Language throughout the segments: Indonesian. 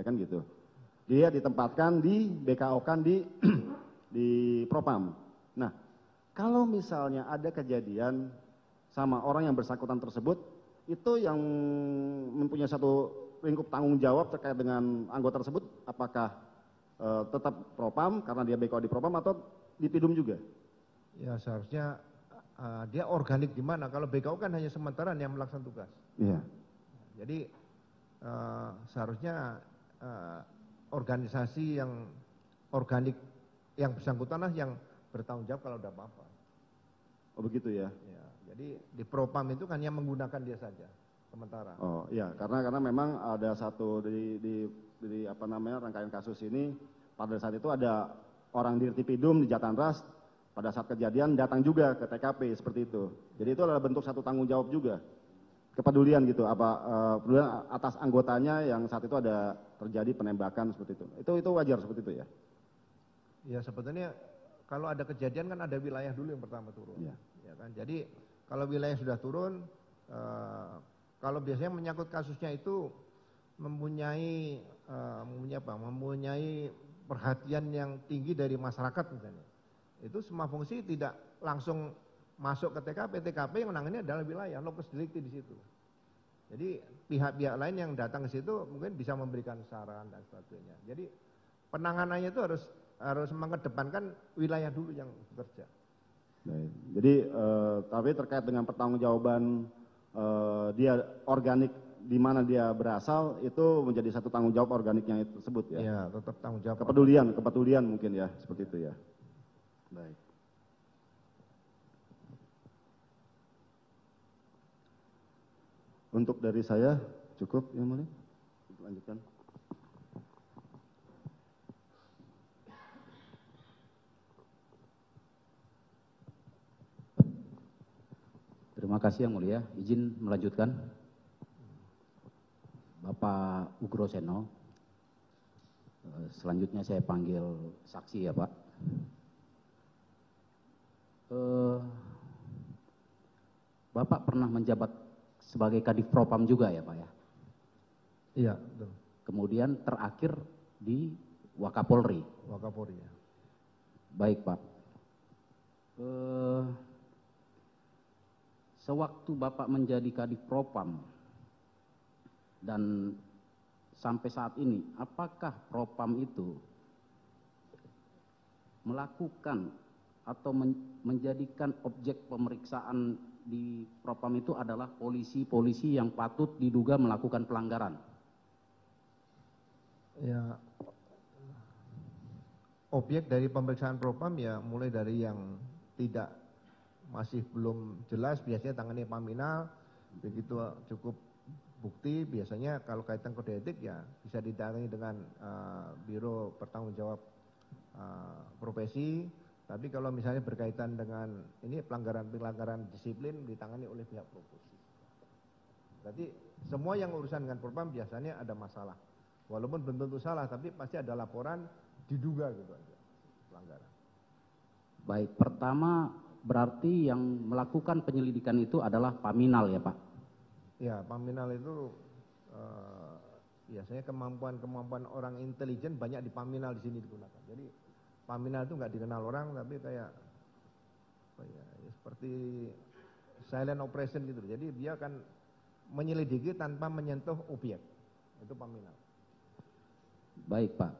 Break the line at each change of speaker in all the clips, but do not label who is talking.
ya kan gitu. Dia ditempatkan di BKO kan di Propam. Nah, kalau misalnya ada kejadian sama orang yang bersangkutan tersebut, itu yang mempunyai satu lingkup tanggung jawab terkait dengan anggota tersebut, apakah tetap Propam karena dia BKO di Propam atau di Pidum juga?
Ya seharusnya dia organik di mana? Kalau BKO kan hanya sementara yang melaksanakan tugas.
Iya.
Jadi seharusnya organisasi yang organik yang bersangkutan lah yang bertanggung jawab kalau ada apa-apa.
Oh begitu ya?
Ya, jadi di Propam itu kan yang menggunakan dia saja sementara.
Oh iya, karena memang ada satu di apa namanya rangkaian kasus ini, pada saat itu ada orang di Tipidum di Jatanras pada saat kejadian datang juga ke TKP seperti itu. Jadi itu adalah bentuk satu tanggung jawab juga, kepedulian gitu, kepedulian atas anggotanya yang saat itu ada terjadi penembakan seperti itu. Itu wajar seperti itu ya?
Ya sebetulnya kalau ada kejadian kan ada wilayah dulu yang pertama turun.
Iya.
Ya kan? Jadi kalau wilayah sudah turun, kalau biasanya menyangkut kasusnya itu mempunyai perhatian yang tinggi dari masyarakat misalnya. Itu semua fungsi tidak langsung masuk ke TKP. TKP yang menangani adalah wilayah, lokus delikti di situ. Jadi pihak-pihak lain yang datang ke situ mungkin bisa memberikan saran dan sebagainya. Jadi penanganannya itu harus mengedepankan wilayah dulu yang bekerja.
Baik. Jadi tapi terkait dengan pertanggungjawaban dia organik di mana dia berasal itu menjadi satu tanggung jawab organiknya itu tersebut ya?
Ya tetap tanggung jawab.
Kepedulian mungkin ya seperti itu ya. Baik. Untuk dari saya cukup ya Mulia. Lanjutkan.
Terima kasih Yang Mulia. Izin melanjutkan. Bapak Ugro Seno. Selanjutnya saya panggil saksi ya Pak. Bapak pernah menjabat sebagai Kadif Propam juga ya Pak ya?
Iya betul.
Kemudian terakhir di Wakapolri.
Wakapolri ya.
Baik Pak. Sewaktu Bapak menjadi Kadif Propam dan sampai saat ini, apakah Propam itu melakukan atau menjadikan objek pemeriksaan di Propam itu adalah polisi-polisi yang patut diduga melakukan pelanggaran?
Ya, objek dari pemeriksaan Propam ya mulai dari yang masih belum jelas, biasanya tangani Paminal, begitu cukup bukti, biasanya kalau kaitan kode etik ya bisa ditangani dengan Biro Bertanggung Jawab Profesi, tapi kalau misalnya berkaitan dengan ini pelanggaran disiplin ditangani oleh pihak profesi. Berarti semua yang urusan dengan Propam biasanya ada masalah. Walaupun belum tentu salah, tapi pasti ada laporan diduga gitu aja pelanggaran.
Baik, pertama berarti yang melakukan penyelidikan itu adalah Paminal ya Pak?
Ya, Paminal itu biasanya kemampuan orang intelijen banyak di Paminal di sini digunakan. Jadi Paminal itu nggak dikenal orang, tapi kayak seperti silent operation gitu. Jadi dia akan menyelidiki tanpa menyentuh objek. Itu Paminal.
Baik Pak.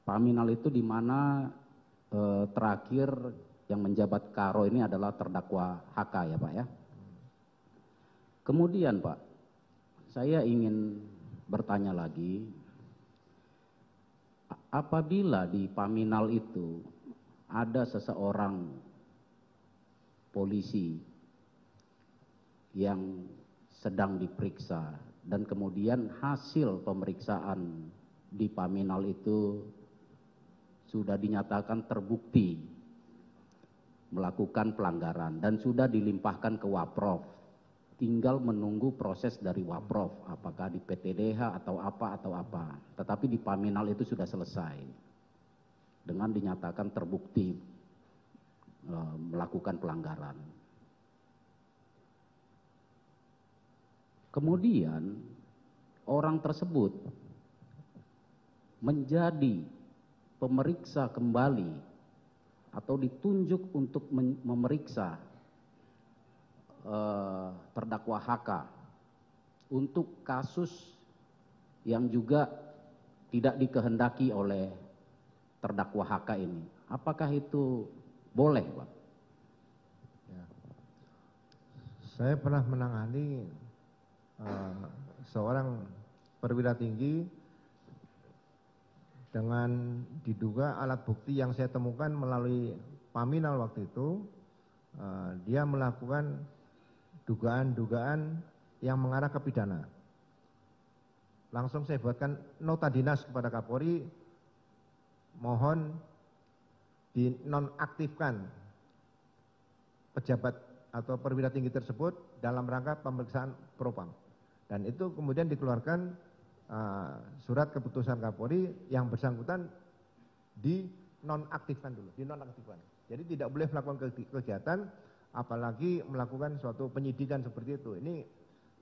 Paminal itu di mana terakhir yang menjabat Karo ini adalah terdakwa HK ya Pak ya. Kemudian Pak, saya ingin bertanya lagi, apabila di Paminal itu ada seseorang polisi yang sedang diperiksa dan kemudian hasil pemeriksaan di Paminal itu sudah dinyatakan terbukti melakukan pelanggaran dan sudah dilimpahkan ke Waprov, tinggal menunggu proses dari Waprov, apakah di PTDH atau apa. Tetapi di Paminal itu sudah selesai dengan dinyatakan terbukti melakukan pelanggaran. Kemudian orang tersebut menjadi pemeriksa kembali atau ditunjuk untuk memeriksa terdakwa HK untuk kasus yang juga tidak dikehendaki oleh terdakwa HK ini. Apakah itu boleh, Pak?
Ya. Saya pernah menangani seorang perwira tinggi dengan diduga alat bukti yang saya temukan melalui Paminal waktu itu, dia melakukan dugaan-dugaan yang mengarah ke pidana. Langsung saya buatkan nota dinas kepada Kapolri, mohon dinonaktifkan pejabat atau perwira tinggi tersebut dalam rangka pemeriksaan propam. Dan itu kemudian dikeluarkan surat keputusan Kapolri yang bersangkutan dinonaktifkan dulu, dinonaktifkan. Jadi tidak boleh melakukan kegiatan, apalagi melakukan suatu penyidikan seperti itu. Ini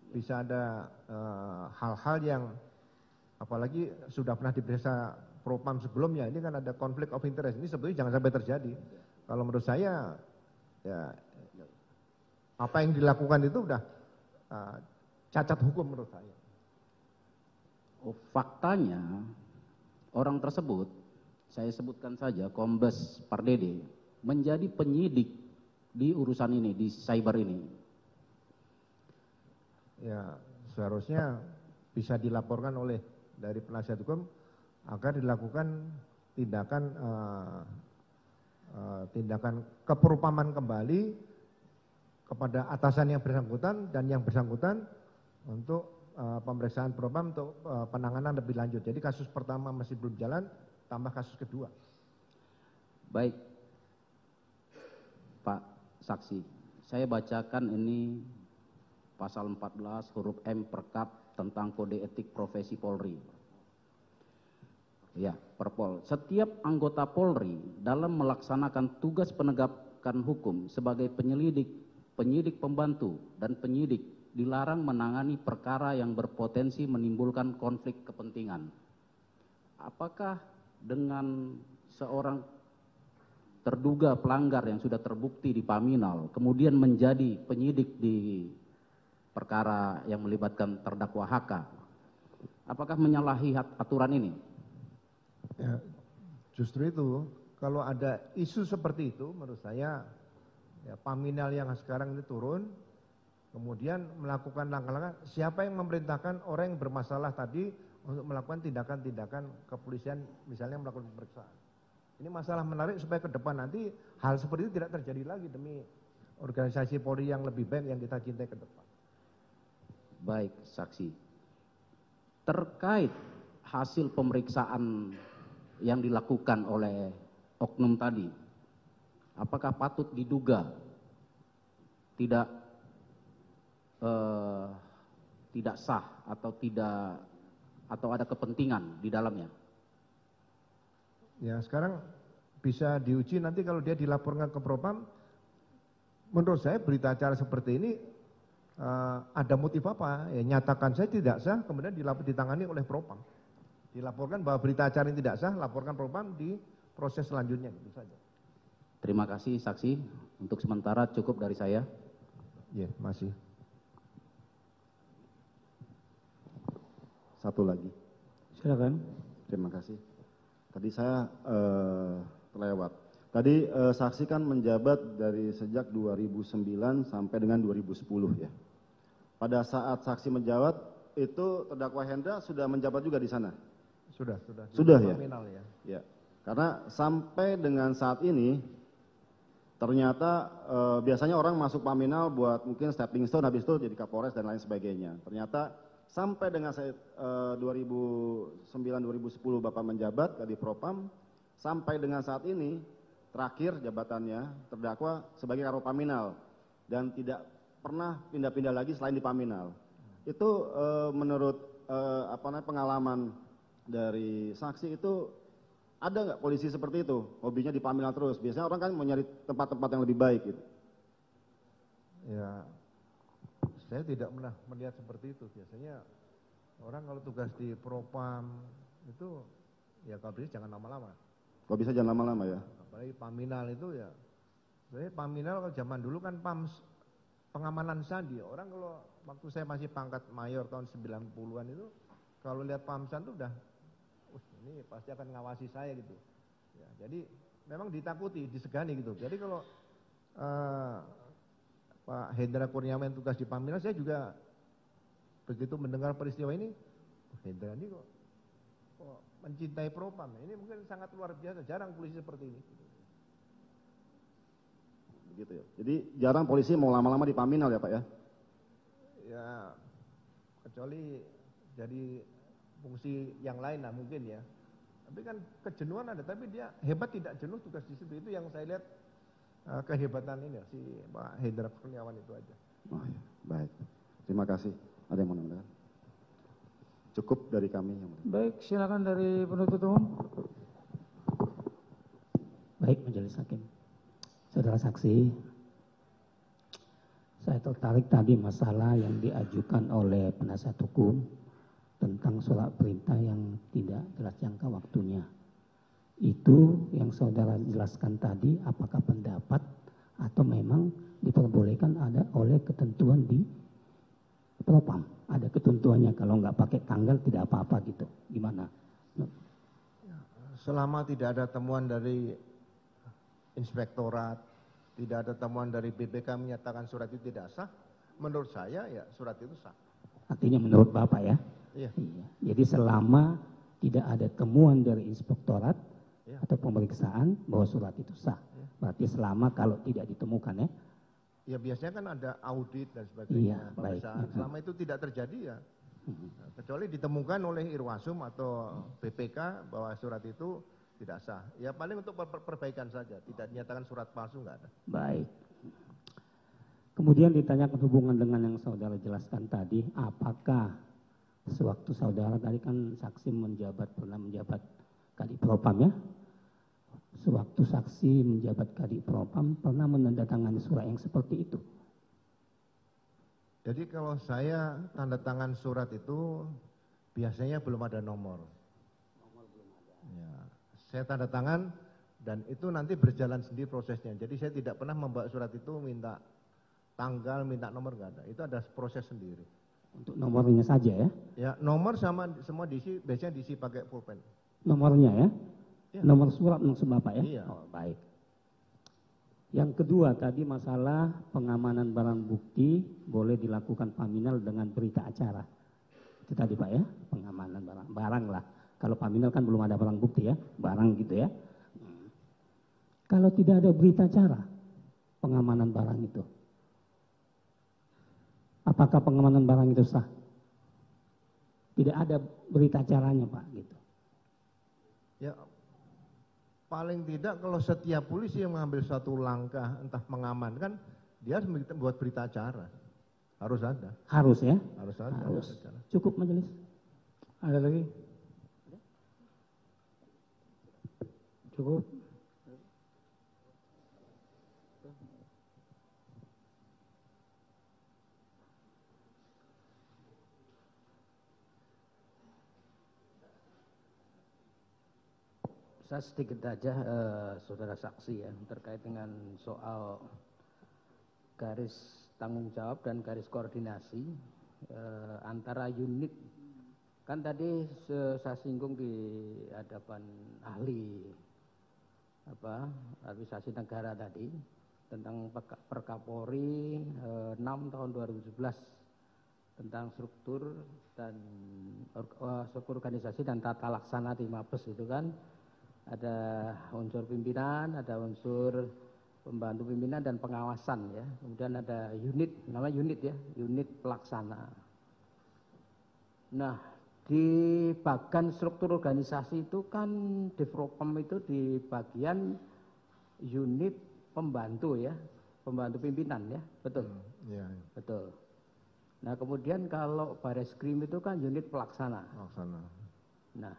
bisa ada hal-hal yang apalagi sudah pernah diperiksa propam sebelumnya, ini kan ada konflik of interest. Ini sebetulnya jangan sampai terjadi. Kalau menurut saya, ya apa yang dilakukan itu udah cacat hukum menurut saya.
Oh, faktanya orang tersebut, saya sebutkan saja, Kombes Pardede, menjadi penyidik di urusan ini, di cyber ini.
Ya, seharusnya bisa dilaporkan oleh dari penasihat hukum agar dilakukan tindakan keperupaman kembali kepada atasan yang bersangkutan dan yang bersangkutan untuk pemeriksaan propam untuk penanganan lebih lanjut. Jadi kasus pertama masih belum jalan, tambah kasus kedua.
Baik, Pak Saksi, saya bacakan ini pasal 14 huruf M Perkap tentang kode etik profesi Polri. Ya, Perpol. Setiap anggota Polri dalam melaksanakan tugas penegakan hukum sebagai penyelidik, penyidik pembantu, dan penyidik dilarang menangani perkara yang berpotensi menimbulkan konflik kepentingan. Apakah dengan seorang terduga pelanggar yang sudah terbukti di Paminal, kemudian menjadi penyidik di perkara yang melibatkan terdakwa HK, apakah menyalahi aturan ini?
Ya, justru itu, kalau ada isu seperti itu, menurut saya, ya, Paminal yang sekarang ini turun, kemudian melakukan langkah-langkah, siapa yang memerintahkan orang yang bermasalah tadi untuk melakukan tindakan-tindakan kepolisian, misalnya melakukan pemeriksaan. Ini masalah menarik supaya ke depan nanti hal seperti itu tidak terjadi lagi demi organisasi Polri yang lebih baik yang kita cintai ke depan.
Baik, Saksi. Terkait hasil pemeriksaan yang dilakukan oleh oknum tadi, apakah patut diduga tidak sah atau ada kepentingan di dalamnya?
Ya, sekarang bisa diuji nanti kalau dia dilaporkan ke Propam. Menurut saya berita acara seperti ini ada motif apa? Ya, nyatakan saya tidak sah, kemudian ditangani oleh Propam. Dilaporkan bahwa berita acara ini tidak sah, laporkan Propam di proses selanjutnya, gitu saja.
Terima kasih, Saksi. Untuk sementara cukup dari saya.
Ya, masih.
Satu lagi.
Silakan.
Terima kasih. Tadi saya terlewat. Tadi saksi kan menjabat dari sejak 2009 sampai dengan 2010 ya. Pada saat saksi menjabat itu terdakwa Hendra sudah menjabat juga di sana. Sudah ya.
Ya.
Ya. Karena sampai dengan saat ini ternyata biasanya orang masuk Paminal buat mungkin stepping stone, habis itu jadi Kapolres dan lain sebagainya. Ternyata sampai dengan 2009-2010 Bapak menjabat di Propam, sampai dengan saat ini terakhir jabatannya terdakwa sebagai Karo Paminal dan tidak pernah pindah-pindah lagi selain di Paminal. Itu menurut pengalaman dari saksi itu ada nggak polisi seperti itu, hobinya di Paminal terus? Biasanya orang kan mau nyari tempat-tempat yang lebih baik gitu.
Ya, saya tidak pernah melihat seperti itu. Biasanya orang kalau tugas di Propam itu Ya kalau bisa jangan lama-lama.
Kalau bisa jangan lama-lama ya.
Apalagi Paminal itu ya. Sebenarnya Paminal kalau zaman dulu kan pengamanan sandi. Orang kalau waktu saya masih pangkat mayor tahun 90-an itu, kalau lihat Pamsan itu udah, ini pasti akan ngawasi saya gitu. Ya, jadi memang ditakuti, disegani gitu. Jadi kalau Pak Hendra Kurniawan tugas di Paminal, saya juga begitu mendengar peristiwa ini, Hendra ini kok mencintai Propam. Ini mungkin sangat luar biasa, jarang polisi seperti ini.
Begitu ya. Jadi jarang polisi mau lama-lama di Paminal ya Pak ya?
Ya, kecuali jadi fungsi yang lain lah mungkin ya. Tapi kan kejenuhan ada, tapi dia hebat tidak jenuh tugas di situ. Itu yang saya lihat kehebatan ini si Pak Hendra Kurniawan itu aja.
Oh ya, baik. Terima kasih. Ada yang mau menambahkan? Cukup dari kami.
Baik, silakan dari penuntut umum.
Baik, majelis hakim. Saudara saksi, saya tertarik tadi masalah yang diajukan oleh penasihat hukum tentang surat perintah yang tidak jelas jangka waktunya. Itu yang saudara jelaskan tadi, apakah pendapat atau memang diperbolehkan ada oleh ketentuan di Propam? Ada ketentuannya, kalau nggak pakai tanggal tidak apa-apa gitu. Gimana?
Selama tidak ada temuan dari inspektorat, tidak ada temuan dari BPK menyatakan surat itu tidak sah, menurut saya ya surat itu sah.
Artinya menurut Bapak ya?
Iya.
Iya. Jadi selama tidak ada temuan dari inspektorat
Iya.
atau pemeriksaan bahwa surat itu sah.
Iya.
Berarti selama kalau tidak ditemukan ya?
Ya biasanya kan ada audit dan sebagainya,
Iya, baik.
pemeriksaan. Selama itu tidak terjadi ya, nah, kecuali ditemukan oleh Irwasum atau BPK bahwa surat itu tidak sah. Ya paling untuk perbaikan saja, tidak dinyatakan surat palsu, nggak ada.
Baik. Kemudian ditanyakan hubungan dengan yang saudara jelaskan tadi, apakah sewaktu saudara tadi kan saksi pernah menjabat Kadif Propam ya? Sewaktu saksi menjabat Kadif Propam pernah menandatangani surat yang seperti itu?
Jadi kalau saya tanda tangan surat itu biasanya belum ada nomor. Ya, saya tanda tangan dan itu nanti berjalan sendiri prosesnya. Jadi saya tidak pernah membawa surat itu minta tanggal, minta nomor, nggak ada. Itu ada proses sendiri.
Untuk nomornya saja ya?
Ya nomor sama semua diisi, biasanya diisi pakai pulpen.
Nomornya ya?
Ya.
Nomor surat maksud Bapak ya?
Iya.
Oh, baik. Yang kedua tadi masalah pengamanan barang bukti boleh dilakukan Paminal dengan berita acara. Itu tadi Pak ya, pengamanan barang lah. Kalau Paminal kan belum ada barang bukti ya, barang gitu ya. Kalau tidak ada berita acara, pengamanan barang itu, apakah pengamanan barang itu sah? Tidak ada berita acaranya Pak gitu.
Ya paling tidak kalau setiap polisi yang mengambil suatu langkah entah mengamankan, dia harus membuat berita acara. Harus ada.
Harus ya?
Harus ada.
Harus.
Berita acara.
Cukup majelis.
Ada lagi? Cukup.
Saya sedikit aja saudara saksi ya terkait dengan soal garis tanggung jawab dan garis koordinasi antara unit. Kan tadi saya singgung di hadapan ahli administrasi negara tadi tentang Perkapolri 6 tahun 2017 tentang struktur dan struktur organisasi dan tata laksana di Mabes itu kan. Ada unsur pimpinan, ada unsur pembantu pimpinan dan pengawasan ya. Kemudian ada unit, namanya unit ya, unit pelaksana. Nah, di bagian struktur organisasi itu kan di Propam itu di bagian unit pembantu ya, pembantu pimpinan ya, betul?
Iya.
Betul. Nah, kemudian kalau Bareskrim itu kan unit pelaksana.
Laksana.
Nah,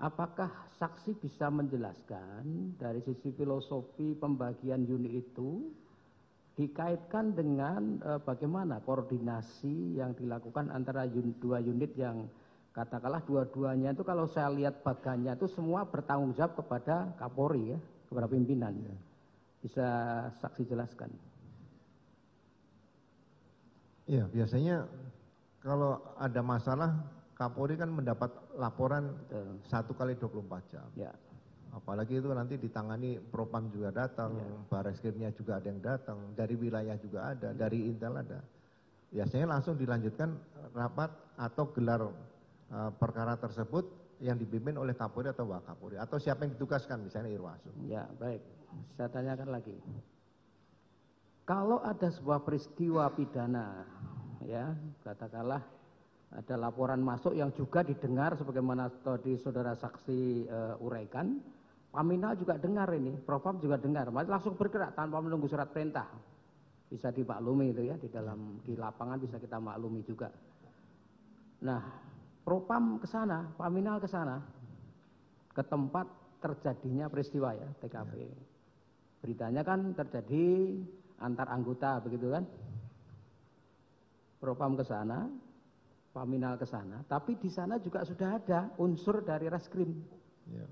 apakah saksi bisa menjelaskan dari sisi filosofi pembagian unit itu dikaitkan dengan bagaimana koordinasi yang dilakukan antara dua unit yang
katakanlah dua-duanya itu kalau saya lihat bagannya itu semua bertanggung jawab kepada Kapolri ya, kepada pimpinan. Bisa saksi jelaskan?
Iya, biasanya kalau ada masalah Kapolri kan mendapat laporan 1 kali 24 jam.
Ya.
Apalagi itu nanti ditangani Propam juga datang, Bareskrimnya juga ada yang datang, dari wilayah juga ada, dari Intel ada. Biasanya langsung dilanjutkan rapat atau gelar perkara tersebut yang dipimpin oleh Kapolri atau Wakapolri atau siapa yang ditugaskan, misalnya Irwasum.
Ya, baik. Saya tanyakan lagi. Kalau ada sebuah peristiwa pidana, ya, katakanlah ada laporan masuk yang juga didengar sebagaimana tadi saudara saksi uraikan, Paminal juga dengar ini, Propam juga dengar, langsung bergerak tanpa menunggu surat perintah. Bisa dimaklumi itu ya, di lapangan bisa kita maklumi juga. Nah, Propam ke sana, Paminal ke sana, ke tempat terjadinya peristiwa ya, TKP. Beritanya kan terjadi antar anggota begitu kan. Propam ke sana, Paminal ke sana, tapi di sana juga sudah ada unsur dari reskrim.
Ya.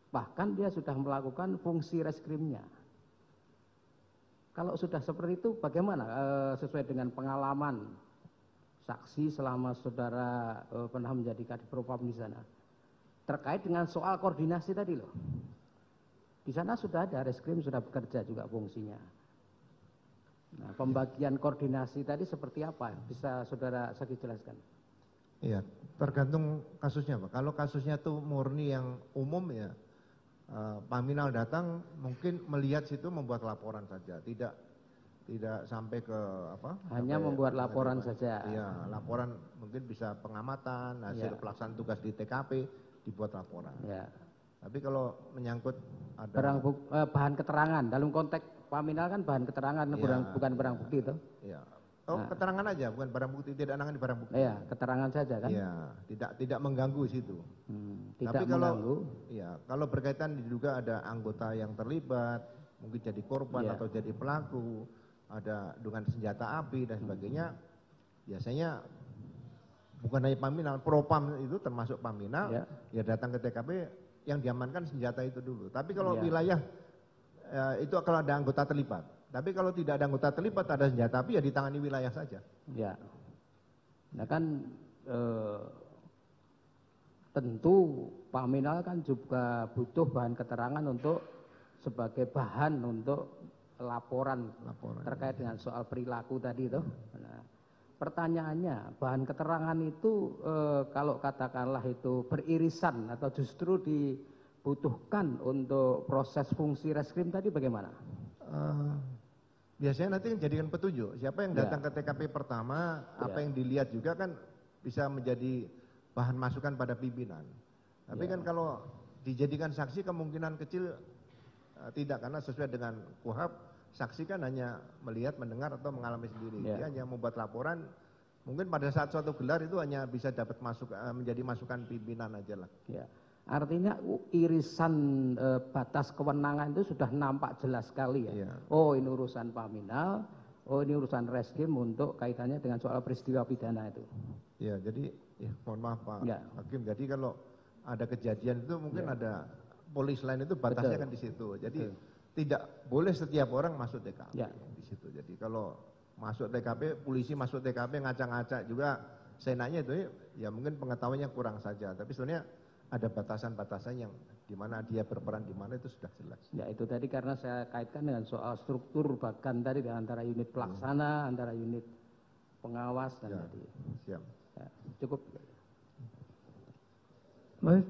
Bahkan dia sudah melakukan fungsi reskrimnya. Kalau sudah seperti itu bagaimana sesuai dengan pengalaman saksi selama saudara pernah menjadi Kadif Propam di sana? Terkait dengan soal koordinasi tadi loh. Di sana sudah ada reskrim, sudah bekerja juga fungsinya. Nah, pembagian koordinasi tadi seperti apa? Bisa saudara saksi jelaskan?
Iya, tergantung kasusnya Pak. Kalau kasusnya tuh murni yang umum ya, Paminal datang mungkin melihat situ membuat laporan saja, tidak sampai ke apa?
Hanya membuat laporan saja.
Iya, laporan mungkin bisa pengamatan, hasil pelaksanaan tugas di TKP dibuat laporan.
Ya.
Tapi kalau menyangkut ada
bahan keterangan dalam konteks Paminal kan bahan keterangan bukan barang bukti itu.
Iya. Oh, keterangan aja, bukan barang bukti, tidak nangani barang bukti.
Iya, keterangan saja kan?
Iya, tidak mengganggu situ.
Tidak
tapi kalau
mengganggu.
Iya, kalau berkaitan diduga ada anggota yang terlibat, mungkin jadi korban atau jadi pelaku, ada dengan senjata api dan sebagainya, biasanya bukan hanya Paminal, Propam itu termasuk Paminal, ya datang ke TKP yang diamankan senjata itu dulu. Tapi kalau wilayah itu kalau ada anggota terlibat. Tapi kalau tidak ada anggota terlibat, ada senjata api ya ditangani wilayah saja.
Ya. Nah kan tentu Paminal kan juga butuh bahan keterangan untuk sebagai bahan untuk laporan terkait dengan soal perilaku tadi itu. Nah, pertanyaannya, bahan keterangan itu kalau katakanlah itu beririsan atau justru dibutuhkan untuk proses fungsi reskrim tadi bagaimana?
Biasanya nanti jadikan petunjuk. Siapa yang datang ke TKP pertama, apa yang dilihat juga kan bisa menjadi bahan masukan pada pimpinan. Tapi kan kalau dijadikan saksi kemungkinan kecil tidak, karena sesuai dengan KUHAP, saksi kan hanya melihat, mendengar atau mengalami sendiri. Dia hanya membuat laporan. Mungkin pada saat suatu gelar itu hanya bisa dapat menjadi masukan pimpinan aja lah.
Ya. Artinya irisan batas kewenangan itu sudah nampak jelas sekali ya. Oh ini urusan Paminal, oh ini urusan reskrim untuk kaitannya dengan soal peristiwa pidana itu.
Ya jadi mohon maaf Pak Hakim, jadi kalau ada kejadian itu mungkin ada polis lain itu batasnya kan di situ. Jadi tidak boleh setiap orang masuk TKP di situ. Jadi kalau masuk TKP, polisi masuk TKP ngacak-ngacak juga senanya itu ya mungkin pengetahuannya kurang saja. Tapi sebenarnya ada batasan-batasan yang di mana dia berperan di mana itu sudah jelas.
Ya itu tadi karena saya kaitkan dengan soal struktur bahkan tadi antara unit pelaksana, antara unit pengawas dan tadi.
Siap.
Ya, cukup.
Baik.